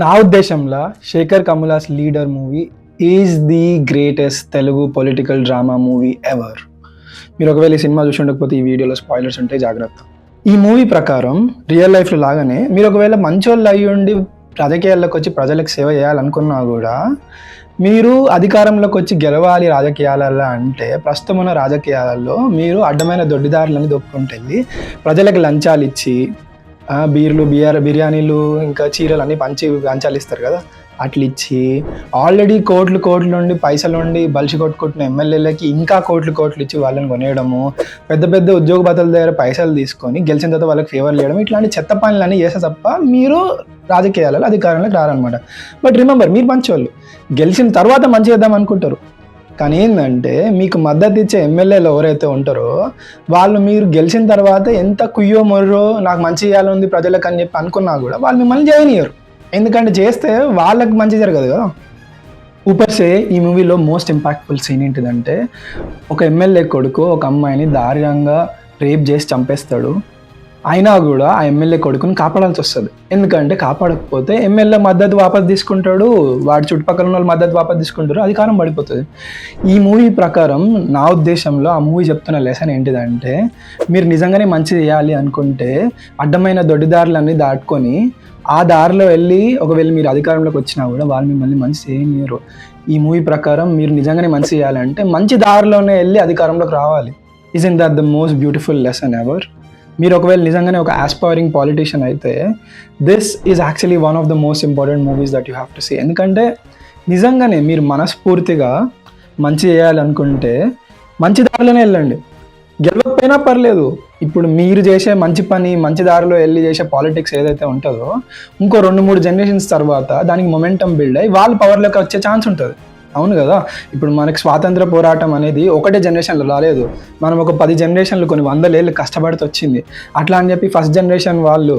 నా ఉద్దేశంలో Sekhar Kammula's leader movie is the greatest Telugu political drama movie ever. మీరు ఒకవేళ ఈ సినిమా చూసి ఉండకపోతే ఈ వీడియోలో స్పాయిలర్స్ ఉంటే జాగ్రత్త. ఈ మూవీ ప్రకారం రియల్ లైఫ్లో లాగానే మీరు ఒకవేళ మంచోళ్ళు అయ్యి ఉండి రాజకీయాల్లోకి వచ్చి ప్రజలకు సేవ చేయాలనుకున్నా కూడా మీరు అధికారంలోకి వచ్చి గెలవాలి రాజకీయాలలో అంటే ప్రస్తుతం ఉన్న రాజకీయాలలో మీరు అడ్డమైన దొడ్డిదారులని దొప్పుకుంటూ వెళ్ళి ప్రజలకు లంచాలు ఇచ్చి బీర్లు బిర్యానీలు ఇంకా చీరలు అన్నీ లంచాలు ఇస్తారు కదా, అట్లా ఇచ్చి ఆల్రెడీ కోట్లు నుండి పైసలు ఉండి బలిసి కొట్టుకుంటున్న ఎమ్మెల్యేలకి ఇంకా కోట్లు ఇచ్చి వాళ్ళని కొనేయడము, పెద్ద పెద్ద ఉద్యోగ భద్రతల దగ్గర పైసలు తీసుకొని గెలిచిన తర్వాత వాళ్ళకి ఫేవర్ చేయడం, ఇట్లాంటి చెత్త పనులన్నీ చేస్తే తప్ప మీరు రాజకీయాలలో అధికారంలోకి రారనమాట. బట్ రిమెంబర్, మీరు మంచివాళ్ళు, గెలిచిన తర్వాత మంచి చేద్దాం అనుకుంటారు. కానీ ఏంటంటే మీకు మద్దతు ఇచ్చే ఎమ్మెల్యేలు ఎవరైతే ఉంటారో వాళ్ళు మీరు గెలిచిన తర్వాత ఎంత కుయ్యో మొర్రో నాకు మంచి చేయాలని ప్రజలకు అని చెప్పి అనుకున్నా కూడా వాళ్ళు మిమ్మల్ని చేయనియరు. ఎందుకంటే చేస్తే వాళ్ళకి మంచి జరగదు కదా. ఊపర్సే ఈ మూవీలో మోస్ట్ ఇంపాక్ట్ఫుల్ సీన్ ఏంటిదంటే, ఒక ఎమ్మెల్యే కొడుకు ఒక అమ్మాయిని దారుణంగా రేప్ చేసి చంపేస్తాడు. అయినా కూడా ఆ ఎమ్మెల్యే కొడుకుని కాపాడాల్సి వస్తుంది. ఎందుకంటే కాపాడకపోతే ఎమ్మెల్యే మద్దతు వాపసు తీసుకుంటాడు, వాడి చుట్టుపక్కల ఉన్న వాళ్ళు మద్దతు వాపసు తీసుకుంటారు, అధికారం పడిపోతుంది. ఈ మూవీ ప్రకారం నా ఉద్దేశంలో ఆ మూవీ చెప్తున్న లెసన్ ఏంటిదంటే, మీరు నిజంగానే మంచి చేయాలి అనుకుంటే అడ్డమైన దొడ్డిదారులన్నీ దాటుకొని ఆ దారిలో వెళ్ళి ఒకవేళ మీరు అధికారంలోకి వచ్చినా కూడా వాళ్ళు మిమ్మల్ని మంచి చేయనియరు. ఈ మూవీ ప్రకారం మీరు నిజంగానే మంచి చేయాలంటే మంచి దారిలోనే వెళ్ళి అధికారంలోకి రావాలి. Isn't that the most beautiful lesson ever? మీరు ఒకవేళ నిజంగానే ఒక ఆస్పైరింగ్ పాలిటీషియన్ అయితే this is actually one of the most important movies that you have to see. ఎందుకంటే నిజంగానే మీరు మనస్ఫూర్తిగా మంచి చేయాలనుకుంటే మంచి దారిలోనే వెళ్ళండి, గెలవకపోయినా పర్లేదు. ఇప్పుడు మీరు చేసే మంచి పని, మంచి దారిలో వెళ్ళి చేసే పాలిటిక్స్ ఏదైతే ఉంటుందో ఇంకో 2-3 జనరేషన్స్ తర్వాత దానికి మొమెంటం బిల్డ్ అయ్యి వాళ్ళు పవర్లోకి వచ్చే ఛాన్స్ ఉంటుంది. అవును కదా. ఇప్పుడు మనకి స్వాతంత్ర పోరాటం అనేది ఒకటే జనరేషన్లో రాలేదు, మనం ఒక 10 జనరేషన్లు కొన్ని 100 ఏళ్ళు కష్టపడితే వచ్చింది. అట్లా అని చెప్పి ఫస్ట్ జనరేషన్ వాళ్ళు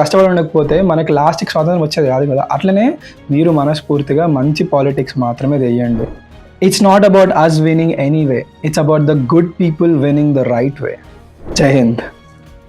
కష్టపడి ఉండకపోతే మనకి లాస్ట్కి స్వాతంత్రం వచ్చేది కాదు కదా. అట్లనే మీరు మనస్ఫూర్తిగా మంచి పాలిటిక్స్ మాత్రమే చేయండి. It's not about us winning anyway. It's about the good people winning the right way. Jai Hind.